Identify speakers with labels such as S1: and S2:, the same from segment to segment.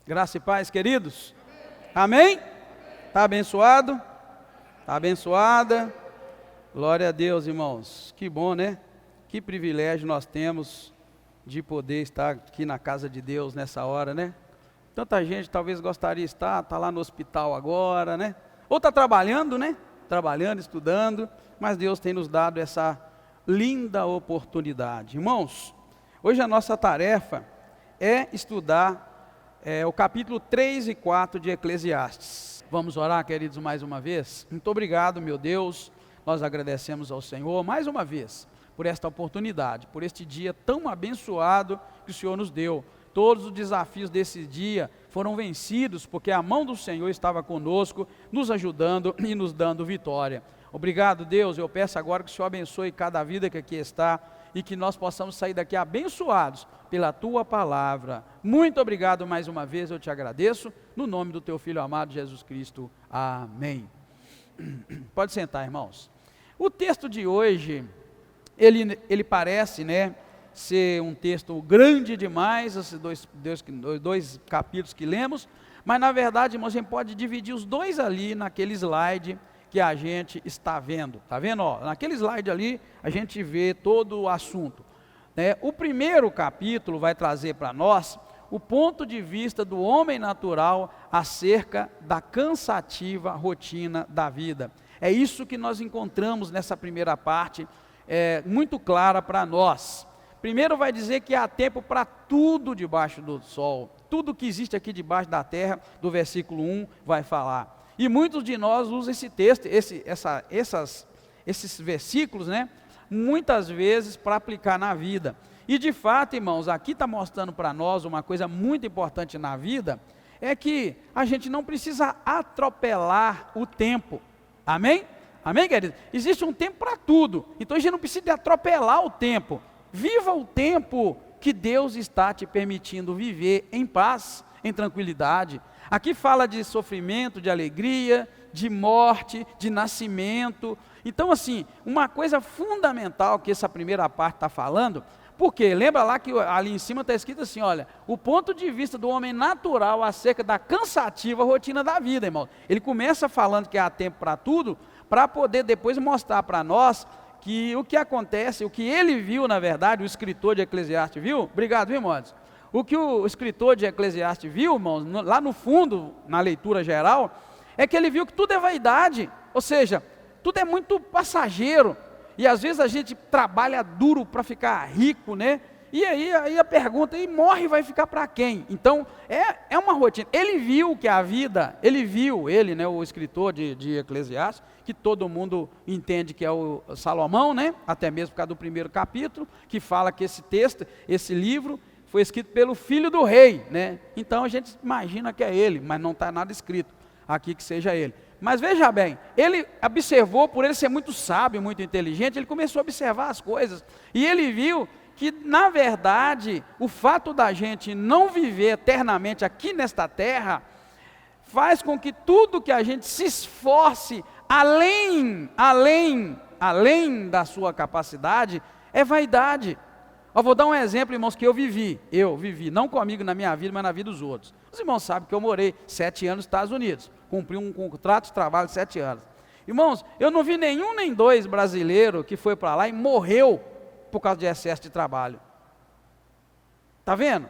S1: Graça e paz, queridos. Amém? Está abençoado? Está abençoada? Glória a Deus, irmãos. Que bom, né? Que privilégio nós temos de poder estar aqui na casa de Deus nessa hora, né? Tanta gente talvez gostaria de estar, está lá no hospital agora, né? Ou está trabalhando, né? Trabalhando, estudando, mas Deus tem nos dado essa linda oportunidade. Irmãos, hoje a nossa tarefa é estudar o capítulo 3 e 4 de Eclesiastes. Vamos orar, queridos, mais uma vez? Muito obrigado, meu Deus, nós agradecemos ao Senhor mais uma vez por esta oportunidade, por este dia tão abençoado que o Senhor nos deu. Todos os desafios desse dia foram vencidos, porque a mão do Senhor estava conosco, nos ajudando e nos dando vitória. Obrigado, Deus, eu peço agora que o Senhor abençoe cada vida que aqui está, e que nós possamos sair daqui abençoados pela Tua palavra. Muito obrigado mais uma vez, eu te agradeço, no nome do Teu Filho amado Jesus Cristo. Amém. Pode sentar, irmãos. O texto de hoje, ele parece, né, ser um texto grande demais, esses dois capítulos que lemos, mas na verdade, irmãos, a gente pode dividir os dois ali naquele slide que a gente está vendo, tá vendo? Ó, naquele slide ali a gente vê todo o assunto, né? O primeiro capítulo vai trazer para nós o ponto de vista do homem natural acerca da cansativa rotina da vida. É isso que nós encontramos nessa primeira parte, muito clara para nós. Primeiro vai dizer que há tempo para tudo debaixo do sol, tudo que existe aqui debaixo da terra, do versículo 1 vai falar. E muitos de nós usam esse texto, esses versículos, né, muitas vezes para aplicar na vida. E de fato, irmãos, aqui está mostrando para nós uma coisa muito importante na vida, é que a gente não precisa atropelar o tempo. Amém? Amém, querido? Existe um tempo para tudo, então a gente não precisa atropelar o tempo. Viva o tempo que Deus está te permitindo viver em paz, em tranquilidade. Aqui fala de sofrimento, de alegria, de morte, de nascimento. Então, assim, uma coisa fundamental que essa primeira parte está falando, porque lembra lá que ali em cima está escrito assim, olha, o ponto de vista do homem natural acerca da cansativa rotina da vida, irmão. Ele começa falando que há tempo para tudo, para poder depois mostrar para nós que o que acontece, o que ele viu, na verdade, o escritor de Eclesiastes viu, obrigado, viu, irmãos? O que o escritor de Eclesiastes viu, irmãos, lá no fundo, na leitura geral, é que ele viu que tudo é vaidade, ou seja, tudo é muito passageiro, e às vezes a gente trabalha duro para ficar rico, né? E aí a pergunta, e morre vai ficar para quem? Então, é uma rotina. Ele viu que a vida, ele, né, o escritor de Eclesiastes, que todo mundo entende que é o Salomão, né? Até mesmo por causa do primeiro capítulo, que fala que esse texto, esse livro, foi escrito pelo filho do rei, né? Então a gente imagina que é ele, mas não está nada escrito aqui que seja ele. Mas veja bem, ele observou, por ele ser muito sábio, muito inteligente, ele começou a observar as coisas, e ele viu que na verdade, o fato da gente não viver eternamente aqui nesta terra, faz com que tudo que a gente se esforce, além da sua capacidade, é vaidade. Eu vou dar um exemplo, irmãos, que eu vivi, não comigo na minha vida, mas na vida dos outros. Os irmãos sabem que eu morei 7 anos nos Estados Unidos, cumpri um contrato de trabalho de 7 anos. Irmãos, eu não vi nenhum nem dois brasileiros que foi para lá e morreu por causa de excesso de trabalho. Está vendo?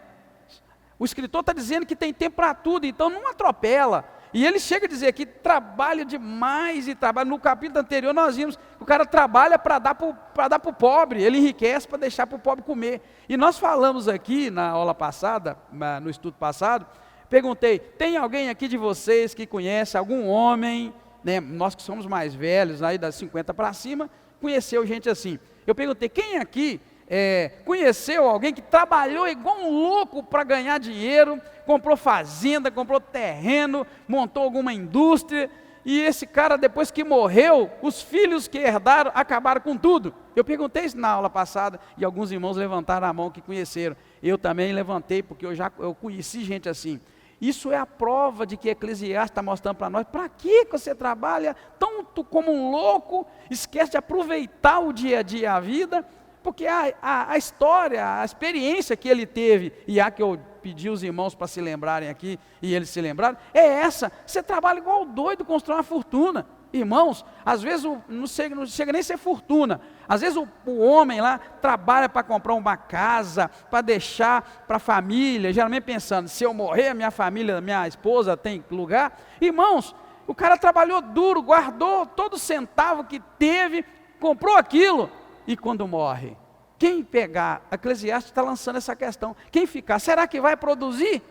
S1: O escritor está dizendo que tem tempo para tudo, então não atropela. E ele chega a dizer que trabalha demais e trabalha. No capítulo anterior nós vimos que o cara trabalha para dar para o pobre, ele enriquece para deixar para o pobre comer. E nós falamos aqui na aula passada, no estudo passado, perguntei, tem alguém aqui de vocês que conhece algum homem, né, nós que somos mais velhos, aí das 50 para cima, conheceu gente assim. Eu perguntei, quem aqui conheceu alguém que trabalhou igual um louco para ganhar dinheiro, comprou fazenda, comprou terreno, montou alguma indústria, e esse cara depois que morreu, os filhos que herdaram acabaram com tudo? Eu perguntei isso na aula passada, e alguns irmãos levantaram a mão que conheceram. Eu também levantei, porque eu conheci gente assim. Isso é a prova de que Eclesiastes está mostrando para nós, para que você trabalha tanto como um louco, esquece de aproveitar o dia a dia, a vida, porque a história, a experiência que ele teve, e a que eu pedir os irmãos para se lembrarem aqui, e eles se lembraram, é essa. Você trabalha igual doido, constrói uma fortuna. Irmãos, às vezes não chega nem a ser fortuna. Às vezes o homem lá trabalha para comprar uma casa, para deixar para a família, geralmente pensando, se eu morrer, minha família, minha esposa tem lugar. Irmãos, o cara trabalhou duro, guardou todo centavo que teve, comprou aquilo, e quando morre, quem pegar, a Eclesiastes está lançando essa questão, quem ficar, será que vai produzir?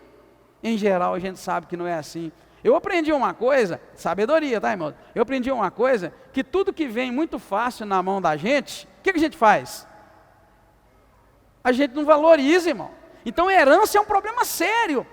S1: Em geral a gente sabe que não é assim. Eu aprendi uma coisa, sabedoria, tá, irmão? Eu aprendi uma coisa, que tudo que vem muito fácil na mão da gente, o que a gente faz? A gente não valoriza, irmão. Então herança é um problema sério.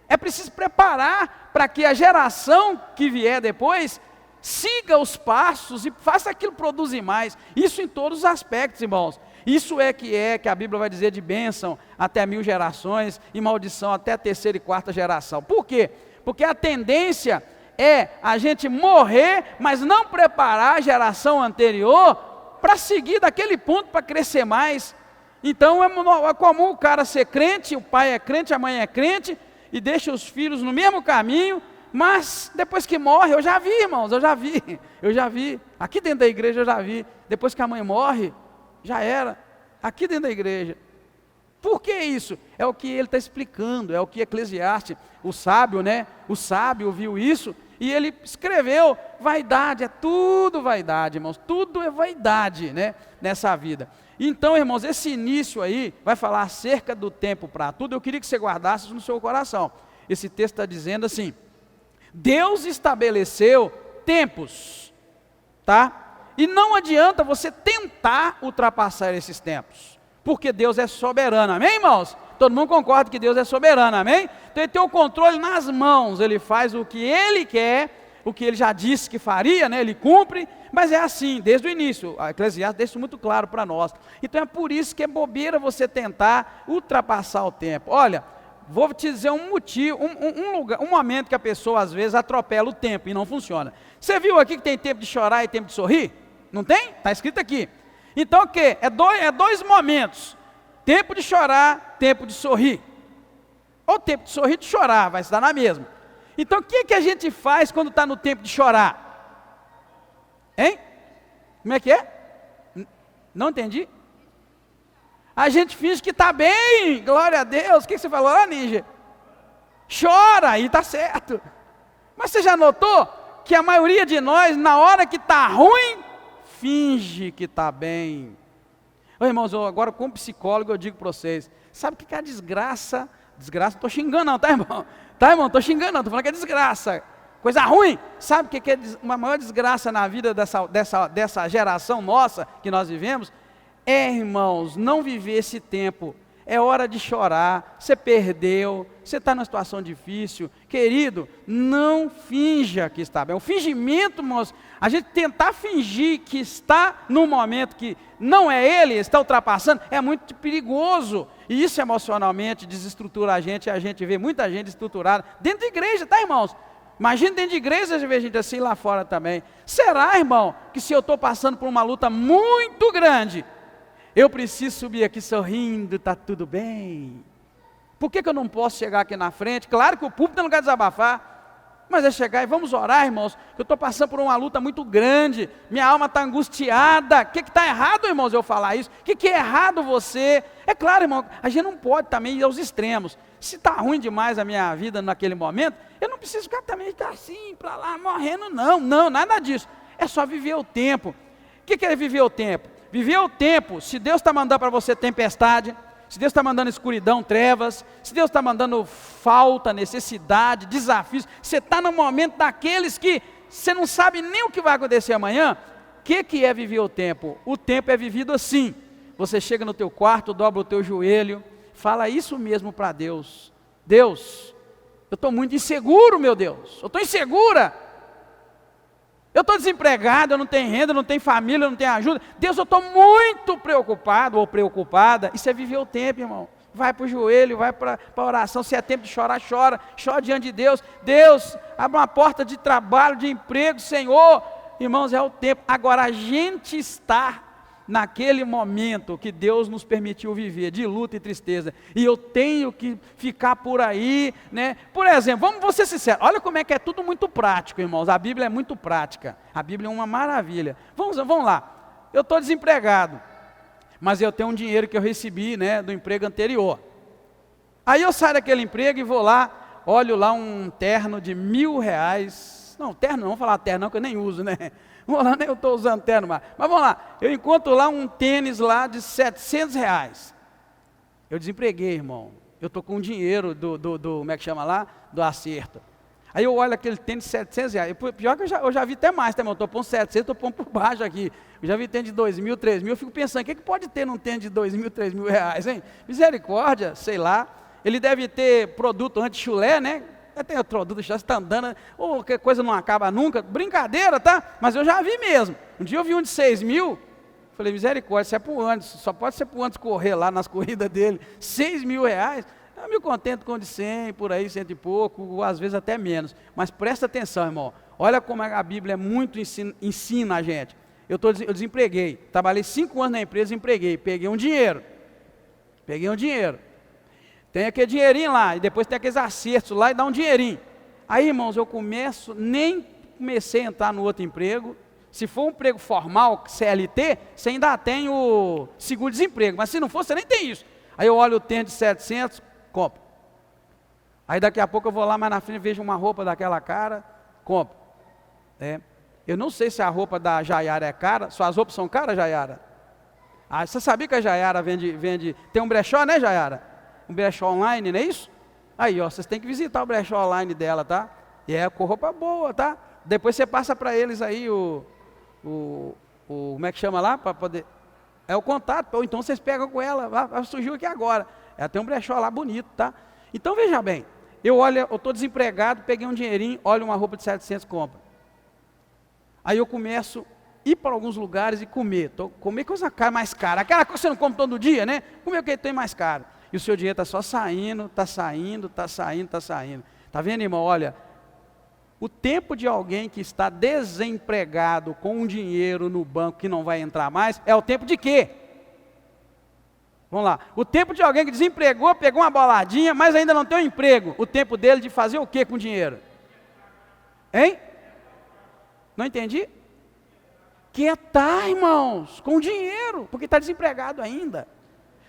S1: É preciso preparar para que a geração que vier depois siga os passos e faça aquilo produzir mais. Isso em todos os aspectos, irmãos. Isso é que a Bíblia vai dizer de bênção até 1000 gerações e maldição até a 3ª e 4ª geração. Por quê? Porque a tendência é a gente morrer, mas não preparar a geração anterior para seguir daquele ponto para crescer mais. Então é comum o cara ser crente, o pai é crente, a mãe é crente, e deixa os filhos no mesmo caminho, mas depois que morre, eu já vi, irmãos, eu já vi, aqui dentro da igreja eu já vi, depois que a mãe morre, já era, aqui dentro da igreja. Por que isso? É o que ele está explicando, é o que Eclesiastes, o sábio, né? O sábio viu isso e ele escreveu, vaidade, é tudo vaidade, irmãos, tudo é vaidade, né? Nessa vida. Então, irmãos, esse início aí vai falar acerca do tempo para tudo. Eu queria que você guardasse isso no seu coração. Esse texto está dizendo assim: Deus estabeleceu tempos, tá? E não adianta você tentar ultrapassar esses tempos, porque Deus é soberano, amém, irmãos? Todo mundo concorda que Deus é soberano, amém? Então ele tem o controle nas mãos, ele faz o que ele quer, o que ele já disse que faria, né? Ele cumpre, mas é assim, desde o início, a Eclesiastes deixa muito claro para nós. Então é por isso que é bobeira você tentar ultrapassar o tempo. Olha, vou te dizer um motivo, um momento que a pessoa às vezes atropela o tempo e não funciona. Você viu aqui que tem tempo de chorar e tempo de sorrir? Não tem? Está escrito aqui. Então o que? É dois momentos, tempo de chorar, tempo de sorrir, ou tempo de sorrir e de chorar, vai se dar na mesma. Então o que a gente faz quando está no tempo de chorar? Hein? Como é que é? Não entendi? A gente finge que está bem, glória a Deus. O que você falou lá, ninja? Chora, aí está certo. Mas você já notou que a maioria de nós, na hora que está ruim, finge que está bem. Ô, irmãos, agora como psicólogo eu digo para vocês, sabe o que é a desgraça? Desgraça, não estou xingando não, tá, irmão? Tá, irmão, estou xingando não, estou falando que é desgraça, coisa ruim. Sabe o que é uma maior desgraça na vida dessa geração nossa que nós vivemos? É, irmãos, não viver esse tempo. É hora de chorar, você perdeu, você está numa situação difícil. Querido, não finja que está bem. O fingimento, irmãos, a gente tentar fingir que está num momento que não é ele, está ultrapassando, é muito perigoso. E isso emocionalmente desestrutura a gente, e a gente vê muita gente estruturada dentro da igreja, tá, irmãos? Imagina dentro de igreja você vê gente assim lá fora também. Será, irmão, que se eu estou passando por uma luta muito grande, eu preciso subir aqui sorrindo, está tudo bem? Por que eu não posso chegar aqui na frente? Claro que o púlpito não quer desabafar, mas é chegar e vamos orar, irmãos, que eu estou passando por uma luta muito grande, minha alma está angustiada. O que está errado, irmãos, eu falar isso? O que é errado você? É claro, irmão, a gente não pode também ir aos extremos. Se está ruim demais a minha vida naquele momento, eu não preciso também estar assim, para lá, morrendo, não, nada disso. É só viver o tempo. O que é viver o tempo? Viver o tempo, se Deus está mandando para você tempestade, se Deus está mandando escuridão, trevas, se Deus está mandando falta, necessidade, desafios, você está no momento daqueles que você não sabe nem o que vai acontecer amanhã. O que é viver o tempo? O tempo é vivido assim. Você chega no teu quarto, dobra o teu joelho, fala isso mesmo para Deus. Deus, eu estou muito inseguro, meu Deus, eu estou insegura. Eu estou desempregado, eu não tenho renda, eu não tenho família, eu não tenho ajuda. Deus, eu estou muito preocupado ou preocupada. Isso é viver o tempo, irmão. Vai para o joelho, vai para a oração. Se é tempo de chorar, chora diante de Deus. Deus, abre uma porta de trabalho, de emprego, Senhor. Irmãos, é o tempo. Agora, a gente está naquele momento que Deus nos permitiu viver de luta e tristeza, e eu tenho que ficar por aí, né? Por exemplo, vamos ser sinceros, olha como é que é tudo muito prático, irmãos, a Bíblia é muito prática, a Bíblia é uma maravilha. Vamos lá, eu estou desempregado, mas eu tenho um dinheiro que eu recebi, né, do emprego anterior. Aí eu saio daquele emprego e vou lá, olho lá um terno de R$1.000, não, terno não, vamos falar terno não, que eu nem uso, né? Vamos lá, nem eu estou usando terno mais. Mas vamos lá, eu encontro lá um tênis lá de R$700. Eu desempreguei, irmão. Eu estou com dinheiro como é que chama lá? Do acerto. Aí eu olho aquele tênis de R$700. Pior que eu já vi até mais, tá, irmão? Estou pondo 700, estou pondo por baixo aqui. Eu já vi tênis de 2.000, 3.000. Eu fico pensando, o que pode ter num tênis de 2.000, 3.000 reais, hein? Misericórdia, sei lá. Ele deve ter produto anti-chulé, né? Tem outro produto, já está andando, ou que coisa não acaba nunca, brincadeira, tá? Mas eu já vi mesmo. Um dia eu vi um de 6.000, falei, misericórdia, isso é pro Anderson, só pode ser pro Anderson correr lá nas corridas dele, R$6.000, eu me contento com de 100, por aí, 100 e pouco, ou às vezes até menos. Mas presta atenção, irmão, olha como a Bíblia muito ensina a gente. Eu desempreguei, trabalhei 5 anos na empresa, desempreguei, peguei um dinheiro. Tem aquele dinheirinho lá, e depois tem aqueles acertos lá e dá um dinheirinho. Aí, irmãos, nem comecei a entrar no outro emprego. Se for um emprego formal, CLT, você ainda tem o seguro-desemprego, mas se não for, você nem tem isso. Aí eu olho o tênis de 700, compro. Aí daqui a pouco eu vou lá mais na frente, vejo uma roupa daquela cara, compro. Eu não sei se a roupa da Jaiara é cara, suas roupas são caras, Jaiara? Ah, você sabia que a Jaiara vende, tem um brechó, né, Jaiara? Um brechó online, não é isso? Aí, ó, vocês têm que visitar o brechó online dela, tá? E é com roupa boa, tá? Depois você passa para eles aí como é que chama lá? Para poder... É o contato, ou então vocês pegam com ela, surgiu aqui agora. Ela tem um brechó lá bonito, tá? Então veja bem, eu estou desempregado, peguei um dinheirinho, olho uma roupa de 700, compro. Aí eu começo a ir para alguns lugares e comer coisa mais cara. Aquela coisa que você não come todo dia, né? Comer o que tem mais caro. E o seu dinheiro está só saindo. Está vendo, irmão? Olha, o tempo de alguém que está desempregado com um dinheiro no banco que não vai entrar mais, é o tempo de quê? Vamos lá. O tempo de alguém que desempregou, pegou uma boladinha, mas ainda não tem um emprego. O tempo dele de fazer o quê com o dinheiro? Hein? Não entendi? Quietar, irmãos, com dinheiro, porque está desempregado ainda.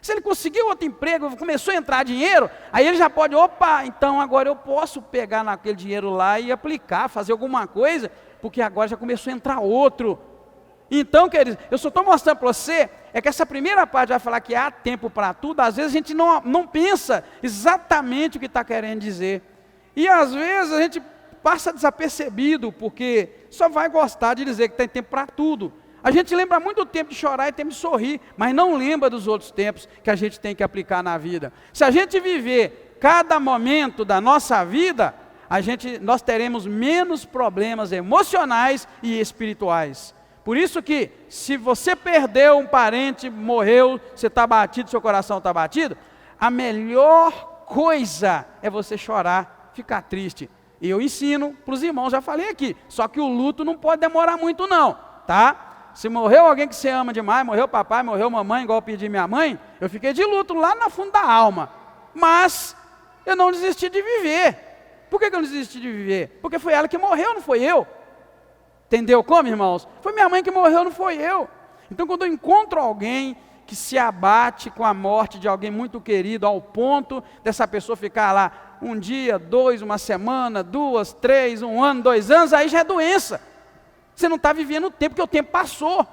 S1: Se ele conseguiu outro emprego, começou a entrar dinheiro, aí ele já pode, então agora eu posso pegar naquele dinheiro lá e aplicar, fazer alguma coisa, porque agora já começou a entrar outro. Então, queridos, eu só estou mostrando para você, é que essa primeira parte vai falar que há tempo para tudo, às vezes a gente não pensa exatamente o que está querendo dizer. E às vezes a gente passa desapercebido, porque só vai gostar de dizer que tem tempo para tudo. A gente lembra muito do tempo de chorar e tempo de sorrir, mas não lembra dos outros tempos que a gente tem que aplicar na vida. Se a gente viver cada momento da nossa vida, nós teremos menos problemas emocionais e espirituais. Por isso que, se você perdeu um parente, morreu, você está batido, seu coração está batido, a melhor coisa é você chorar, ficar triste. E eu ensino para os irmãos, já falei aqui, só que o luto não pode demorar muito não, tá? Se morreu alguém que você ama demais, morreu papai, morreu mamãe, igual eu pedi minha mãe, eu fiquei de luto lá no fundo da alma. Mas eu não desisti de viver. Por que eu não desisti de viver? Porque foi ela que morreu, não foi eu. Entendeu como, irmãos? Foi minha mãe que morreu, não foi eu. Então, quando eu encontro alguém que se abate com a morte de alguém muito querido, ao ponto dessa pessoa ficar lá um dia, 2, uma semana, 2, 3, 1 ano, 2 anos, aí já é doença. Você não está vivendo o tempo, porque o tempo passou.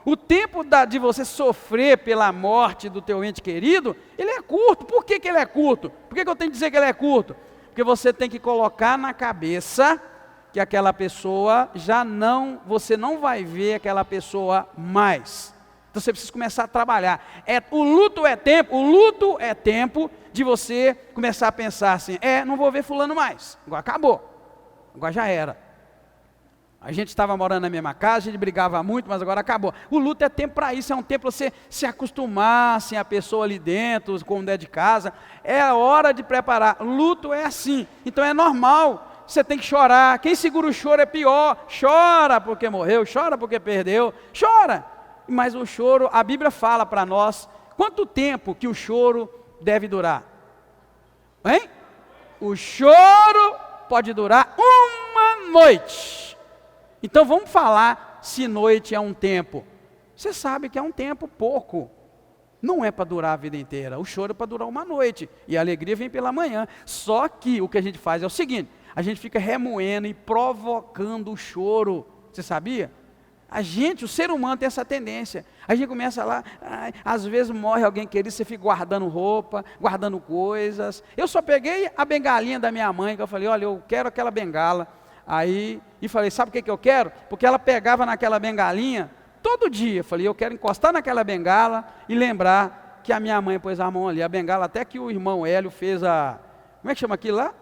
S1: O tempo de você sofrer pela morte do teu ente querido, ele é curto. Por que ele é curto? Por que eu tenho que dizer que ele é curto? Porque você tem que colocar na cabeça que aquela pessoa você não vai ver aquela pessoa mais. Então você precisa começar a trabalhar. O luto é tempo de você começar a pensar assim, não vou ver fulano mais, agora acabou, agora já era. A gente estava morando na mesma casa, a gente brigava muito, mas agora acabou. O luto é tempo para isso, é um tempo para você se acostumar, assim, a pessoa ali dentro, como é de casa. É a hora de preparar. Luto é assim, então é normal. Você tem que chorar. Quem segura o choro é pior. Chora porque morreu, chora porque perdeu. Chora. mas o choro, a Bíblia fala para nós, quanto tempo que o choro deve durar? Hein? O choro pode durar uma noite. Então vamos falar se noite é um tempo. Você sabe que é um tempo pouco. Não é para durar a vida inteira. O choro é para durar uma noite. E a alegria vem pela manhã. Só que o que a gente faz é o seguinte: a gente fica remoendo e provocando o choro. Você sabia? O ser humano tem essa tendência. A gente começa lá, às vezes morre alguém querido, você fica guardando roupa, guardando coisas. Eu só peguei a bengalinha da minha mãe, que eu falei, olha, eu quero aquela bengala. Aí, e falei, sabe o que eu quero? Porque ela pegava naquela bengalinha todo dia. Eu falei, eu quero encostar naquela bengala e lembrar que a minha mãe pôs a mão ali. A bengala até que o irmão Hélio fez como é que chama aquilo lá?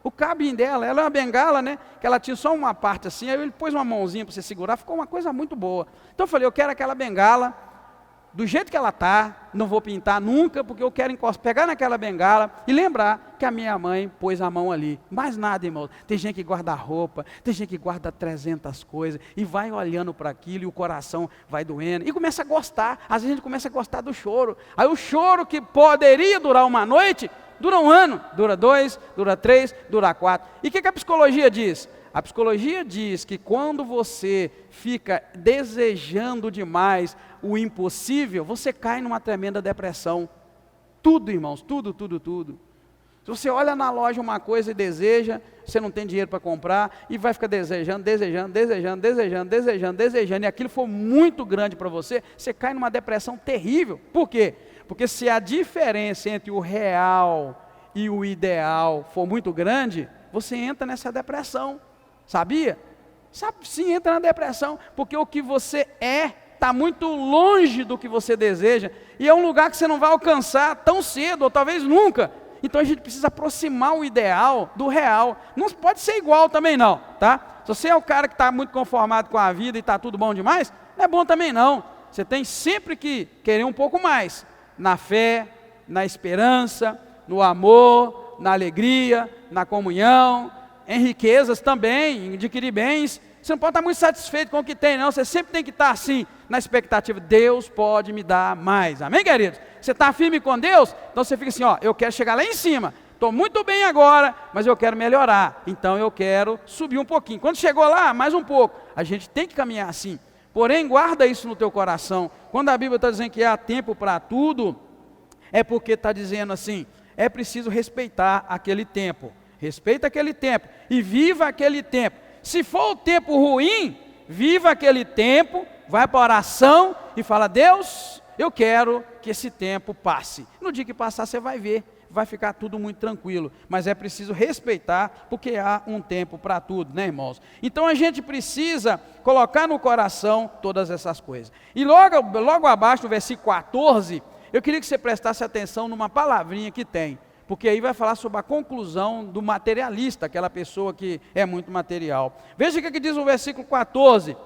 S1: O cabinho dela, ela é uma bengala, né? Que ela tinha só uma parte assim, aí ele pôs uma mãozinha para você segurar, ficou uma coisa muito boa. Então eu falei, eu quero aquela bengala, do jeito que ela está, não vou pintar nunca, porque eu quero pegar naquela bengala e lembrar que a minha mãe pôs a mão ali. Mais nada, irmãos. Tem gente que guarda roupa, tem gente que guarda 300 coisas, e vai olhando para aquilo e o coração vai doendo, e começa a gostar. Às vezes a gente começa a gostar do choro. Aí o choro que poderia durar uma noite, dura um ano, dura 2, dura 3, dura 4. E o que a psicologia diz? A psicologia diz que quando você fica desejando demais o impossível, você cai numa tremenda depressão. Tudo, irmãos, tudo. Se você olha na loja uma coisa e deseja, você não tem dinheiro para comprar, e vai ficar desejando, e aquilo for muito grande para você, você cai numa depressão terrível. Por quê? Porque se a diferença entre o real e o ideal for muito grande, você entra nessa depressão, sabia? Sim, entra na depressão, porque o que você está muito longe do que você deseja, e é um lugar que você não vai alcançar tão cedo, ou talvez nunca. Então a gente precisa aproximar o ideal do real. Não pode ser igual também não, tá? Se você é o cara que está muito conformado com a vida e está tudo bom demais, não é bom também não. Você tem sempre que querer um pouco mais, na fé, na esperança, no amor, na alegria, na comunhão, em riquezas também, em adquirir bens. Você não pode estar muito satisfeito com o que tem, não. Você sempre tem que estar assim, na expectativa, Deus pode me dar mais. Amém, queridos? Você está firme com Deus? Então você fica assim, eu quero chegar lá em cima. Estou muito bem agora, mas eu quero melhorar. Então eu quero subir um pouquinho. Quando chegou lá, mais um pouco. A gente tem que caminhar assim. Porém, guarda isso no teu coração. Quando a Bíblia está dizendo que há tempo para tudo, é porque está dizendo assim, é preciso respeitar aquele tempo. Respeita aquele tempo e viva aquele tempo. Se for o tempo ruim, viva aquele tempo, vai para a oração e fala, Deus, eu quero que esse tempo passe. No dia que passar, você vai ver, vai ficar tudo muito tranquilo. Mas é preciso respeitar, porque há um tempo para tudo, né, irmãos? Então a gente precisa colocar no coração todas essas coisas. E logo abaixo, no versículo 14, eu queria que você prestasse atenção numa palavrinha que tem. Porque aí vai falar sobre a conclusão do materialista, aquela pessoa que é muito material. Veja o que diz o versículo 14.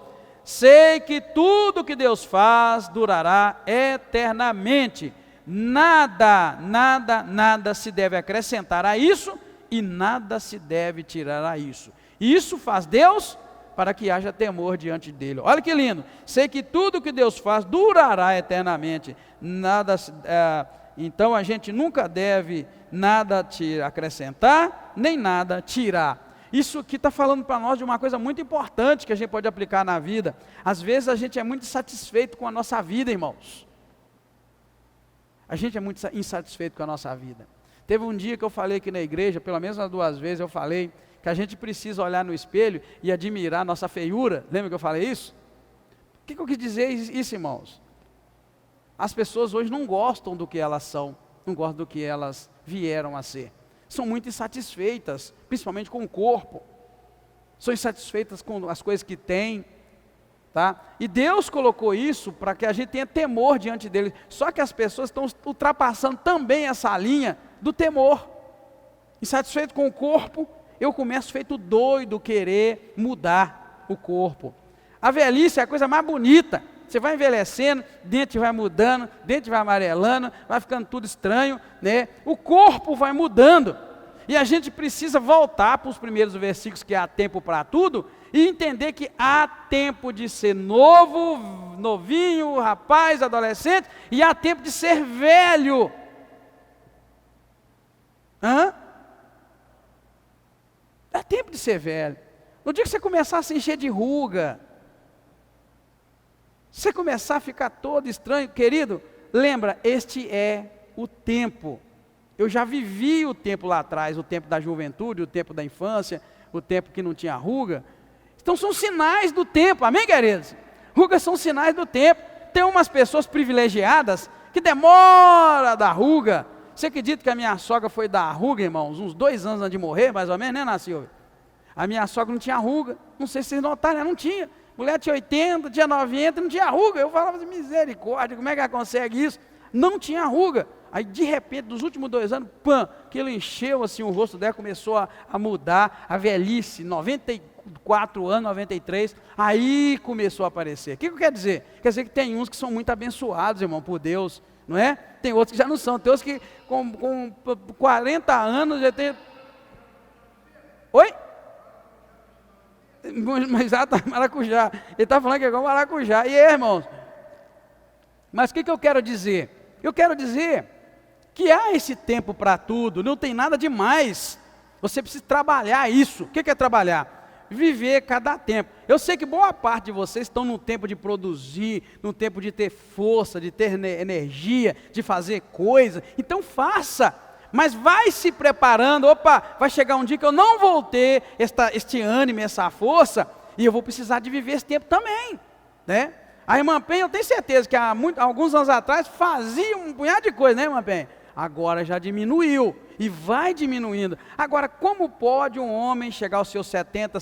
S1: Sei que tudo que Deus faz durará eternamente. Nada se deve acrescentar a isso e nada se deve tirar a isso. Isso faz Deus para que haja temor diante dele. Olha que lindo. Sei que tudo que Deus faz durará eternamente. Então a gente nunca deve nada acrescentar, nem nada tirar. Isso aqui está falando para nós de uma coisa muito importante que a gente pode aplicar na vida. Às vezes a gente é muito insatisfeito com a nossa vida, irmãos. A gente é muito insatisfeito com a nossa vida. Teve um dia que eu falei aqui na igreja, pelo menos umas 2 vezes eu falei, que a gente precisa olhar no espelho e admirar a nossa feiura. Lembra que eu falei isso? O que eu quis dizer isso, irmãos? As pessoas hoje não gostam do que elas são, não gostam do que elas vieram a ser. São muito insatisfeitas, principalmente com o corpo. São insatisfeitas com as coisas que têm, tá? E Deus colocou isso para que a gente tenha temor diante dele. Só que as pessoas estão ultrapassando também essa linha do temor. Insatisfeito com o corpo, eu começo feito doido querer mudar o corpo. A velhice é a coisa mais bonita. Você vai envelhecendo, dente vai mudando, dente vai amarelando, vai ficando tudo estranho, né? O corpo vai mudando. E a gente precisa voltar para os primeiros versículos, que há tempo para tudo, E entender que há tempo de ser novo, novinho, rapaz, adolescente, e há tempo de ser velho. É tempo de ser velho. No dia que você começar a se encher de ruga, você começar a ficar todo estranho, querido, lembra, este é o tempo. Eu já vivi o tempo lá atrás, o tempo da juventude, o tempo da infância, o tempo que não tinha ruga. Então são sinais do tempo, amém, queridos? Rugas são sinais do tempo. Tem umas pessoas privilegiadas que demoram a dar ruga. Você acredita que a minha sogra foi dar ruga, irmãos, uns 2 anos antes de morrer, mais ou menos, né, Ana Silvia? A minha sogra não tinha ruga, não sei se vocês notaram, ela não tinha. Mulher tinha 80, tinha 90, não tinha ruga. Eu falava assim, misericórdia, como é que ela consegue isso? Não tinha ruga. Aí de repente, nos últimos 2 anos, aquilo encheu assim, o rosto dela começou a mudar, a velhice, 94 anos, 93, aí começou a aparecer. O que quer dizer? Quer dizer que tem uns que são muito abençoados, irmão, por Deus, não é? Tem outros que já não são, tem outros que com 40 anos já tem... Oi? Exato, maracujá. Ele está falando que é igual maracujá. E aí, irmãos? Mas o que eu quero dizer? Eu quero dizer que há esse tempo para tudo, não tem nada demais. Você precisa trabalhar isso. O que é trabalhar? Viver cada tempo. Eu sei que boa parte de vocês estão no tempo de produzir, no tempo de ter força, de ter energia, de fazer coisa. Então faça. Mas vai se preparando, vai chegar um dia que eu não vou ter este ânimo, essa força, e eu vou precisar de viver esse tempo também, né? A irmã Penha, eu tenho certeza que há alguns anos atrás fazia um punhado de coisa, né, irmã Penha? Agora já diminuiu, e vai diminuindo. Agora, como pode um homem chegar aos seus 70,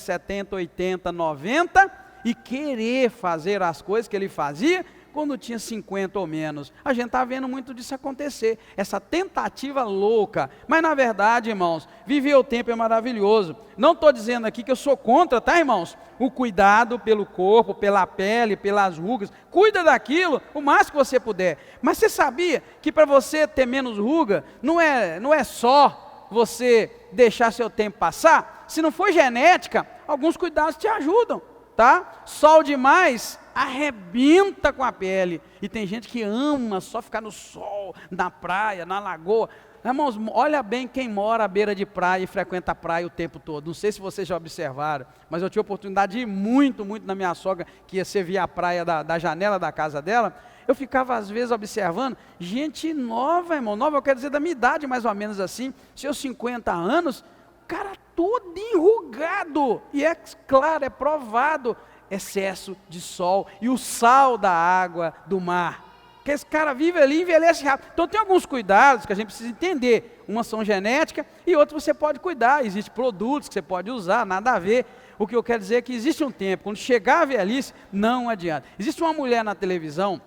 S1: 80, 90, e querer fazer as coisas que ele fazia, quando tinha 50 ou menos? A gente está vendo muito disso acontecer, essa tentativa louca. Mas na verdade, irmãos, viver o tempo é maravilhoso. Não estou dizendo aqui que eu sou contra, tá, irmãos? O cuidado pelo corpo, pela pele, pelas rugas. Cuida daquilo o mais que você puder. Mas você sabia que para você ter menos ruga, não é só você deixar seu tempo passar? Se não for genética, alguns cuidados te ajudam, tá? Sol demais arrebenta com a pele, e tem gente que ama só ficar no sol, na praia, na lagoa. Irmãos, olha bem quem mora à beira de praia e frequenta a praia o tempo todo. Não sei se vocês já observaram, mas eu tive a oportunidade de ir muito na minha sogra, que ia servir a praia da janela da casa dela. Eu ficava às vezes observando gente nova, irmão, nova, eu quero dizer da minha idade mais ou menos assim, seus 50 anos, cara todo enrugado, e é claro, é provado, excesso de sol e o sal da água do mar, que esse cara vive ali e envelhece rápido. Então tem alguns cuidados que a gente precisa entender, umas são genética e outras você pode cuidar, existem produtos que você pode usar, nada a ver. O que eu quero dizer é que existe um tempo, quando chegar a velhice, não adianta. Existe uma mulher na televisão,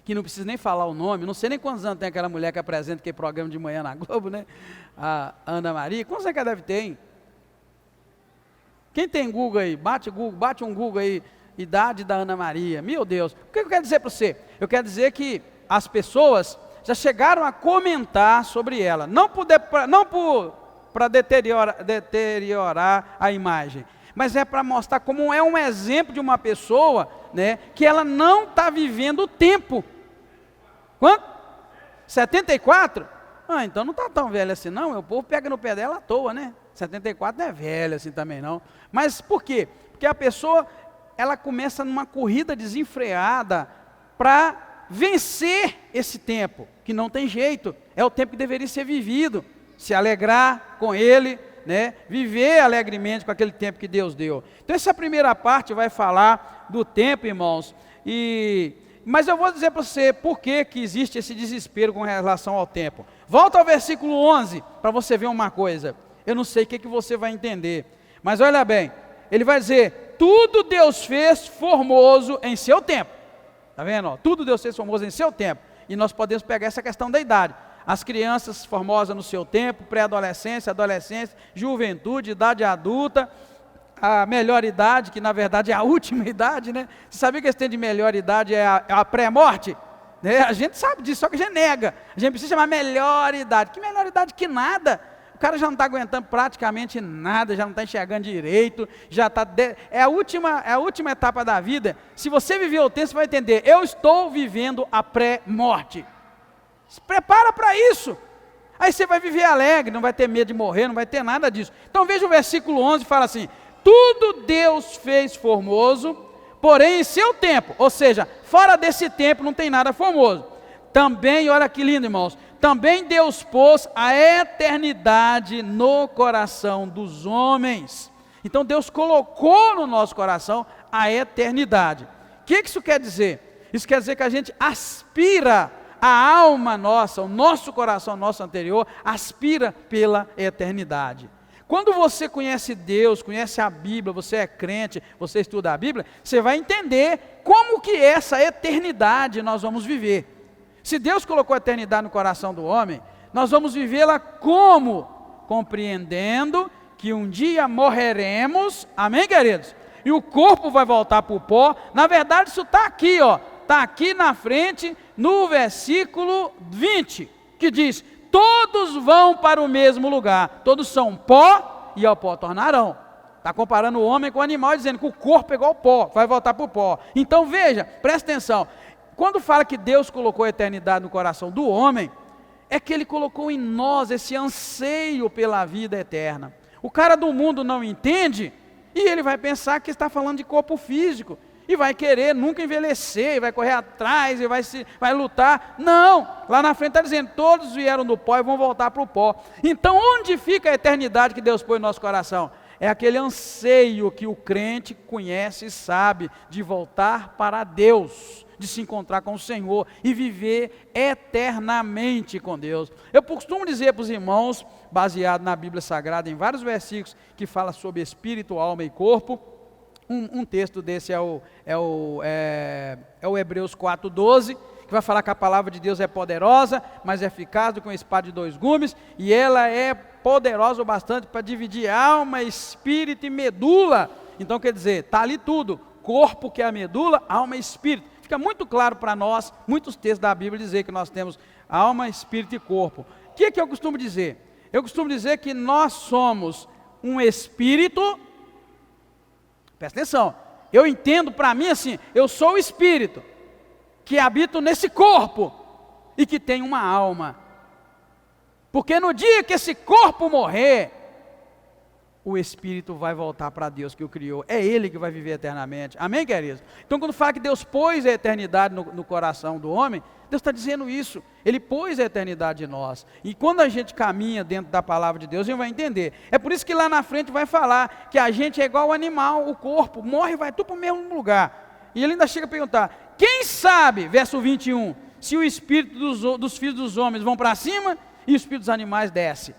S1: que não precisa nem falar o nome, não sei nem quantos anos tem aquela mulher que apresenta aquele programa de manhã na Globo, né? A Ana Maria, quantos anos que ela deve ter, hein? Quem tem Google aí? Bate um Google aí, idade da Ana Maria. Meu Deus, o que eu quero dizer para você? Eu quero dizer que as pessoas já chegaram a comentar sobre ela, não para deteriorar a imagem, mas é para mostrar como é um exemplo de uma pessoa, né, que ela não está vivendo o tempo. Quanto? 74? Então não está tão velha assim não, o povo pega no pé dela à toa, né? 74 não é velha assim também não. Mas por quê? Porque a pessoa, ela começa numa corrida desenfreada para vencer esse tempo, que não tem jeito, é o tempo que deveria ser vivido, se alegrar com ele, né? Viver alegremente com aquele tempo que Deus deu. Então essa primeira parte vai falar do tempo, irmãos, mas eu vou dizer para você por que existe esse desespero com relação ao tempo. Volta ao versículo 11, para você ver uma coisa. Eu não sei o que você vai entender, mas olha bem, ele vai dizer, tudo Deus fez formoso em seu tempo, está vendo? Tudo Deus fez formoso em seu tempo, e nós podemos pegar essa questão da idade, as crianças formosas no seu tempo, pré-adolescência, adolescência, juventude, idade adulta, a melhor idade, que na verdade é a última idade, né? Você sabia que esse tempo de melhor idade é a pré-morte? A gente sabe disso, só que a gente nega, a gente precisa chamar melhor idade, que melhor idade que nada. O cara já não está aguentando praticamente nada, já não está enxergando direito, já está... É a última etapa da vida. Se você viver o tempo, você vai entender, eu estou vivendo a pré-morte. Se prepara para isso. Aí você vai viver alegre, não vai ter medo de morrer, não vai ter nada disso. Então veja o versículo 11, fala assim, tudo Deus fez formoso, porém em seu tempo, ou seja, fora desse tempo não tem nada formoso. Também, olha que lindo, irmãos, também Deus pôs a eternidade no coração dos homens. Então Deus colocou no nosso coração a eternidade. O que isso quer dizer? Isso quer dizer que a gente aspira, a alma nossa, o nosso coração, o nosso anterior, aspira pela eternidade. Quando você conhece Deus, conhece a Bíblia, você é crente, você estuda a Bíblia, você vai entender como que essa eternidade nós vamos viver. Se Deus colocou a eternidade no coração do homem, nós vamos vivê-la como? Compreendendo que um dia morreremos, amém, queridos? E o corpo vai voltar para o pó. Na verdade, isso está aqui, ó, está aqui na frente, no versículo 20, que diz, todos vão para o mesmo lugar, todos são pó e ao pó tornarão. Está comparando o homem com o animal, dizendo que o corpo é igual ao pó, vai voltar para o pó. Então veja, presta atenção, quando fala que Deus colocou a eternidade no coração do homem, é que Ele colocou em nós esse anseio pela vida eterna. O cara do mundo não entende, e ele vai pensar que está falando de corpo físico, e vai querer nunca envelhecer, e vai correr atrás, e vai lutar. Não, lá na frente está dizendo, todos vieram do pó e vão voltar para o pó. Então onde fica a eternidade que Deus pôs no nosso coração? É aquele anseio que o crente conhece e sabe, de voltar para Deus, de se encontrar com o Senhor e viver eternamente com Deus. Eu costumo dizer para os irmãos, baseado na Bíblia Sagrada, em vários versículos que fala sobre espírito, alma e corpo. Um texto desse é o Hebreus 4:12, que vai falar que a palavra de Deus é poderosa, mas eficaz do que uma espada de dois gumes, e ela é poderosa o bastante para dividir alma, espírito e medula. Então quer dizer, está ali tudo, corpo que é a medula, alma e espírito. Fica muito claro para nós, muitos textos da Bíblia dizer que nós temos alma, espírito e corpo. O que eu costumo dizer? Eu costumo dizer que nós somos um espírito. Presta atenção, eu entendo para mim assim, eu sou o espírito que habito nesse corpo e que tem uma alma. Porque no dia que esse corpo morrer, o espírito vai voltar para Deus que o criou. É Ele que vai viver eternamente. Amém, queridos? Então quando fala que Deus pôs a eternidade no coração do homem, Deus está dizendo isso. Ele pôs a eternidade em nós. E quando a gente caminha dentro da palavra de Deus, a gente vai entender. É por isso que lá na frente vai falar que a gente é igual ao animal, o corpo morre e vai tudo para o mesmo lugar. E ele ainda chega a perguntar, quem sabe, verso 21, se o espírito dos filhos dos homens vão para cima e o espírito dos animais desce.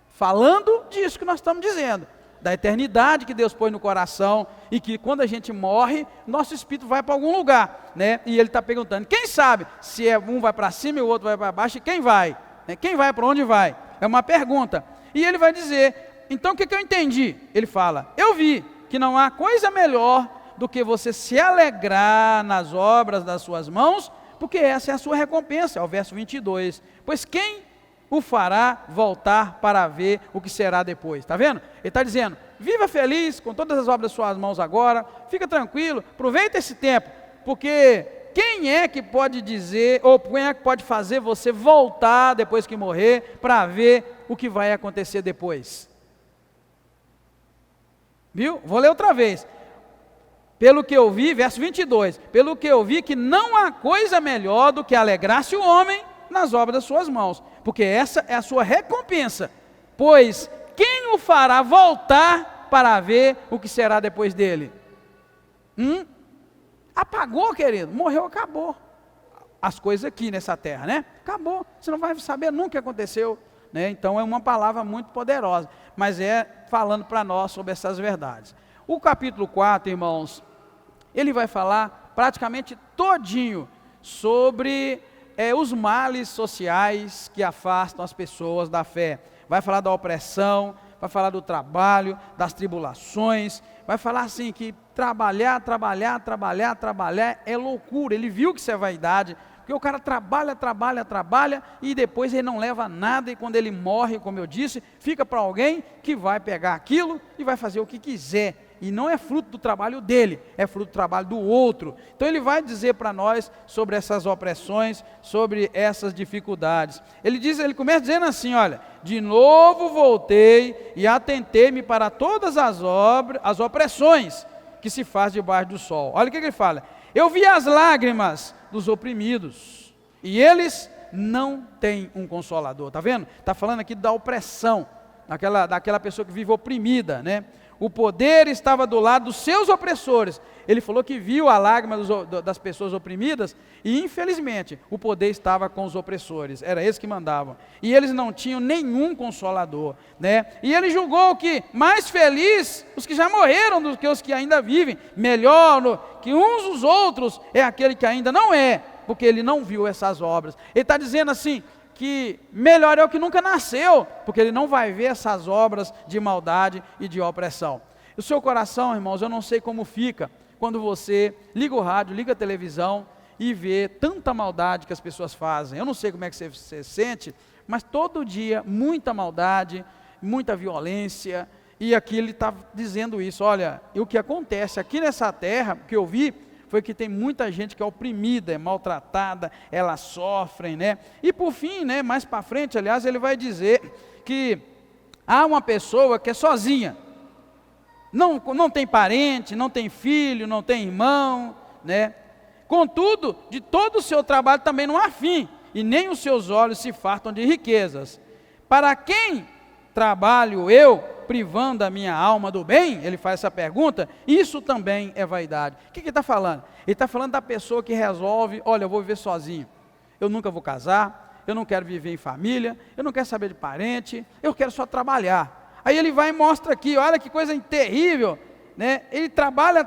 S1: Falando disso que nós estamos dizendo, da eternidade que Deus põe no coração, e que quando a gente morre, nosso espírito vai para algum lugar, né? E ele está perguntando, quem sabe, se um vai para cima e o outro vai para baixo, e quem vai? Né? Quem vai para onde vai? É uma pergunta. E ele vai dizer, então o que eu entendi? Ele fala, eu vi que não há coisa melhor do que você se alegrar nas obras das suas mãos, porque essa é a sua recompensa, é o verso 22, pois quem o fará voltar para ver o que será depois, está vendo? Ele está dizendo, viva feliz com todas as obras das suas mãos agora, fica tranquilo, aproveita esse tempo, porque quem é que pode dizer, ou quem é que pode fazer você voltar depois que morrer, para ver o que vai acontecer depois? Viu? Vou ler outra vez. Pelo que eu vi, verso 22, pelo que eu vi que não há coisa melhor do que alegrar-se o homem nas obras das suas mãos, porque essa é a sua recompensa, pois quem o fará voltar para ver o que será depois dele? Apagou, querido, morreu, acabou, as coisas aqui nessa terra, né? Acabou, você não vai saber nunca o que aconteceu, né? Então é uma palavra muito poderosa, mas é falando para nós sobre essas verdades. O capítulo 4, irmãos, ele vai falar praticamente todinho sobre os males sociais que afastam as pessoas da fé. Vai falar da opressão, vai falar do trabalho, das tribulações, vai falar assim que trabalhar é loucura. Ele viu que isso é vaidade, porque Porque o cara trabalha, trabalha, trabalha e depois ele não leva nada, e quando ele morre, como eu disse, fica para alguém que vai pegar aquilo e vai fazer o que quiser. E não é fruto do trabalho dele, é fruto do trabalho do outro. Então ele vai dizer para nós sobre essas opressões, sobre essas dificuldades. Ele começa dizendo assim, olha: de novo voltei e atentei-me para todas as opressões que se faz debaixo do sol. Olha o que ele fala: eu vi as lágrimas dos oprimidos, e eles não têm um consolador. Está vendo? Está falando aqui da opressão, daquela pessoa que vive oprimida, né? O poder estava do lado dos seus opressores. Ele falou que viu a lágrima das pessoas oprimidas, e infelizmente o poder estava com os opressores, era eles que mandavam, e eles não tinham nenhum consolador, né? E ele julgou que mais feliz os que já morreram do que os que ainda vivem, melhor que uns os outros é aquele que ainda não é, porque ele não viu essas obras. Ele está dizendo assim, que melhor é o que nunca nasceu, porque ele não vai ver essas obras de maldade e de opressão. O seu coração, irmãos, eu não sei como fica quando você liga o rádio, liga a televisão e vê tanta maldade que as pessoas fazem. Eu não sei como é que você se sente, mas todo dia muita maldade, muita violência, e aqui ele está dizendo isso. Olha, o que acontece aqui nessa terra, que eu vi, foi que tem muita gente que é oprimida, é maltratada, elas sofrem, né? E por fim, né, mais para frente, aliás, ele vai dizer que há uma pessoa que é sozinha, não tem parente, não tem filho, não tem irmão, né? Contudo, de todo o seu trabalho também não há fim, e nem os seus olhos se fartam de riquezas. Para quem trabalho eu, privando a minha alma do bem? Ele faz essa pergunta. Isso também é vaidade. O que ele está falando? Ele está falando da pessoa que resolve: olha, eu vou viver sozinho, eu nunca vou casar, eu não quero viver em família, eu não quero saber de parente, eu quero só trabalhar. Aí ele vai e mostra aqui, olha que coisa terrível, né? Ele trabalha,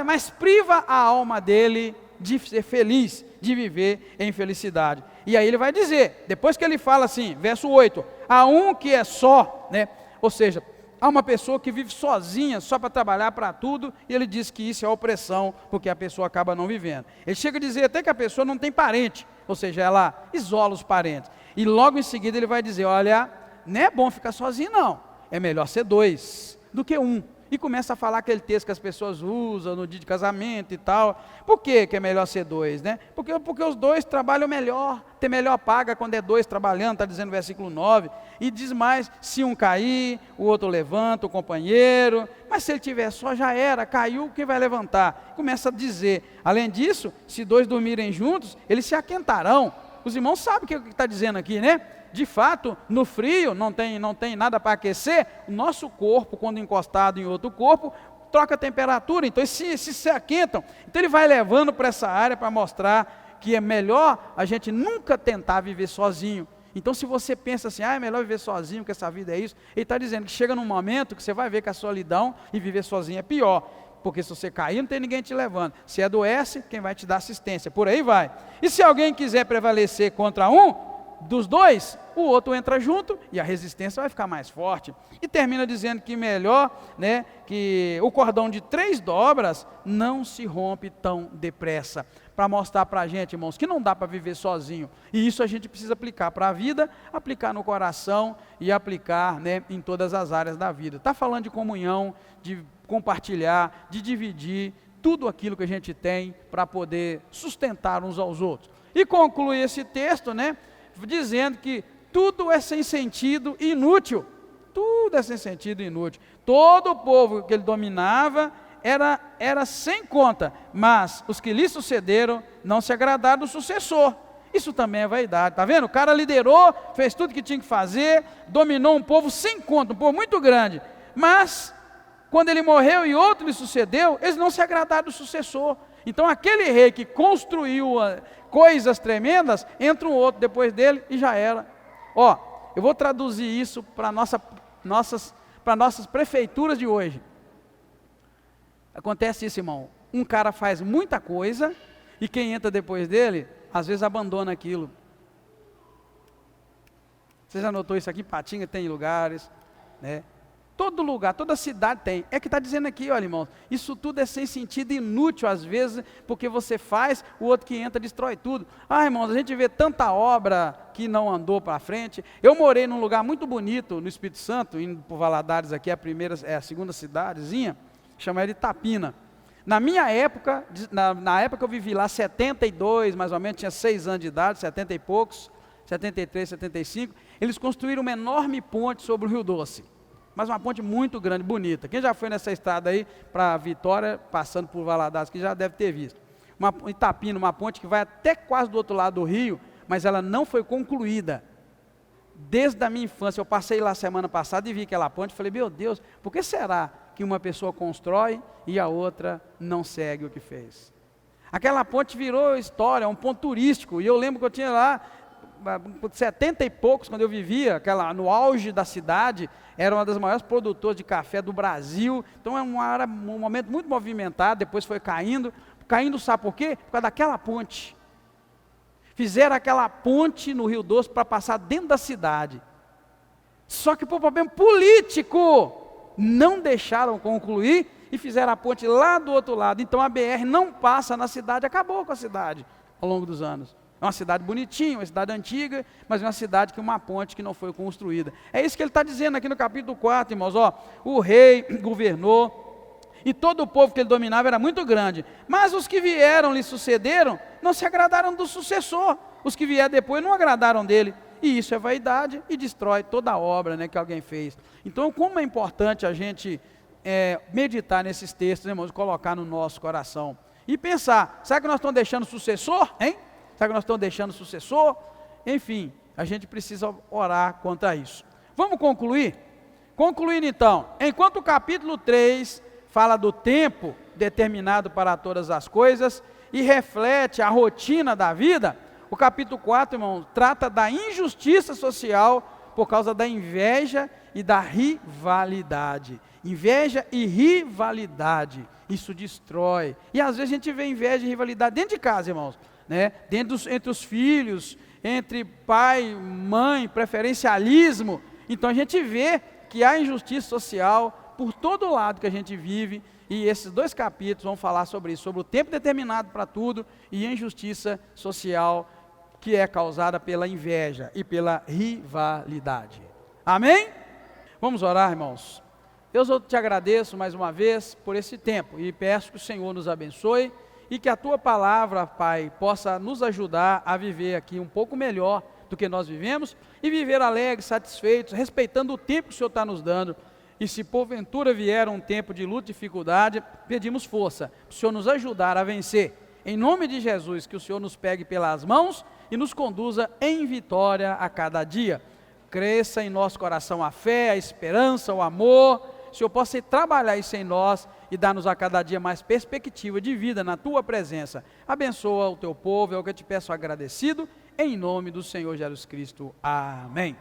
S1: mas priva a alma dele de ser feliz, de viver em felicidade. E aí ele vai dizer, depois que ele fala assim, verso 8, há um que é só, né? Ou seja, há uma pessoa que vive sozinha, só para trabalhar para tudo, e ele diz que isso é opressão, porque a pessoa acaba não vivendo. Ele chega a dizer até que a pessoa não tem parente, ou seja, ela isola os parentes. E logo em seguida ele vai dizer, olha, não é bom ficar sozinho não, é melhor ser dois do que um. E começa a falar aquele texto que as pessoas usam no dia de casamento e tal. Por que é melhor ser dois, né? Porque os dois trabalham melhor, tem melhor paga quando é dois trabalhando, está dizendo no versículo 9. E diz mais, se um cair, o outro levanta, o companheiro. Mas se ele tiver só, já era, caiu, quem vai levantar? Começa a dizer, além disso, se dois dormirem juntos, eles se aquentarão. Os irmãos sabem o que está dizendo aqui, né? De fato, no frio, não tem nada para aquecer, o nosso corpo, quando encostado em outro corpo, troca a temperatura, então se aquentam. Então ele vai levando para essa área para mostrar que é melhor a gente nunca tentar viver sozinho. Então se você pensa assim, é melhor viver sozinho, que essa vida é isso, ele está dizendo que chega num momento que você vai ver que a solidão e viver sozinho é pior. Porque se você cair, não tem ninguém te levando. Se adoece, quem vai te dar assistência? Por aí vai. E se alguém quiser prevalecer contra um dos dois, o outro entra junto e a resistência vai ficar mais forte. E termina dizendo que melhor, né, que o cordão de 3 dobras não se rompe tão depressa. Para mostrar para a gente, irmãos, que não dá para viver sozinho. E isso a gente precisa aplicar para a vida, aplicar no coração e aplicar, né, em todas as áreas da vida. Está falando de comunhão, de compartilhar, de dividir tudo aquilo que a gente tem para poder sustentar uns aos outros. E conclui esse texto, né, dizendo que tudo é sem sentido e inútil. Tudo é sem sentido e inútil. Todo o povo que ele dominava era sem conta, mas os que lhe sucederam não se agradaram do sucessor. Isso também é vaidade, está vendo? O cara liderou, fez tudo que tinha que fazer, dominou um povo sem conta, um povo muito grande, mas quando ele morreu e outro lhe sucedeu, eles não se agradaram do sucessor. Então aquele rei que construiu coisas tremendas, entra um outro depois dele e já era. Eu vou traduzir isso para nossas prefeituras de hoje. Acontece isso, irmão. Um cara faz muita coisa e quem entra depois dele, às vezes abandona aquilo. Você já notou isso aqui? Patinga tem lugares, né? Todo lugar, toda cidade tem. É que está dizendo aqui, olha, irmãos, isso tudo é sem sentido, inútil às vezes, porque você faz, o outro que entra destrói tudo. Ah, irmãos, a gente vê tanta obra que não andou para frente. Eu morei num lugar muito bonito no Espírito Santo, indo por Valadares aqui, a segunda cidadezinha, chama ela de Itapina. Na minha época, na época que eu vivi lá, 72, mais ou menos, tinha 6 anos de idade, 70 e poucos, 73, 75, eles construíram uma enorme ponte sobre o Rio Doce. Mas uma ponte muito grande, bonita. Quem já foi nessa estrada aí para Vitória, passando por Valadares, que já deve ter visto. Itapina, uma ponte que vai até quase do outro lado do rio, mas ela não foi concluída. Desde a minha infância, eu passei lá semana passada e vi aquela ponte, falei, meu Deus, por que será que uma pessoa constrói e a outra não segue o que fez? Aquela ponte virou história, é um ponto turístico, e eu lembro que eu tinha lá 70 e poucos, quando eu vivia, no auge da cidade, era uma das maiores produtoras de café do Brasil, então era um momento muito movimentado, depois foi caindo, sabe por quê? Por causa daquela ponte. Fizeram aquela ponte no Rio Doce para passar dentro da cidade, só que por problema político, não deixaram concluir, e fizeram a ponte lá do outro lado, então a BR não passa na cidade, acabou com a cidade, ao longo dos anos. É uma cidade bonitinha, uma cidade antiga, mas é uma cidade que uma ponte que não foi construída. É isso que ele está dizendo aqui no capítulo 4, irmãos. O rei governou, e todo o povo que ele dominava era muito grande. Mas os que vieram lhe sucederam, não se agradaram do sucessor. Os que vieram depois não agradaram dele. E isso é vaidade e destrói toda a obra, né, que alguém fez. Então, como é importante a gente meditar nesses textos, irmãos, colocar no nosso coração. E pensar, será que nós estamos deixando sucessor, hein? Será que nós estamos deixando sucessor? Enfim, a gente precisa orar quanto a isso. Vamos concluir? Concluindo então, enquanto o capítulo 3 fala do tempo determinado para todas as coisas e reflete a rotina da vida, o capítulo 4, irmão, trata da injustiça social por causa da inveja e da rivalidade. Inveja e rivalidade, isso destrói. E às vezes a gente vê inveja e rivalidade dentro de casa, irmãos. Né? Entre os filhos, entre pai, mãe, preferencialismo. Então a gente vê que há injustiça social por todo lado que a gente vive, e esses 2 capítulos vão falar sobre isso, sobre o tempo determinado para tudo e a injustiça social que é causada pela inveja e pela rivalidade. Amém? Vamos orar, irmãos. Deus, eu te agradeço mais uma vez por esse tempo e peço que o Senhor nos abençoe e que a Tua palavra, Pai, possa nos ajudar a viver aqui um pouco melhor do que nós vivemos e viver alegres, satisfeitos, respeitando o tempo que o Senhor está nos dando. E se porventura vier um tempo de luta e dificuldade, pedimos força, para o Senhor nos ajudar a vencer. Em nome de Jesus, que o Senhor nos pegue pelas mãos e nos conduza em vitória a cada dia. Cresça em nosso coração a fé, a esperança, o amor. O Senhor possa trabalhar isso em nós e dar-nos a cada dia mais perspectiva de vida na Tua presença. Abençoa o Teu povo, é o que eu te peço agradecido, em nome do Senhor Jesus Cristo. Amém.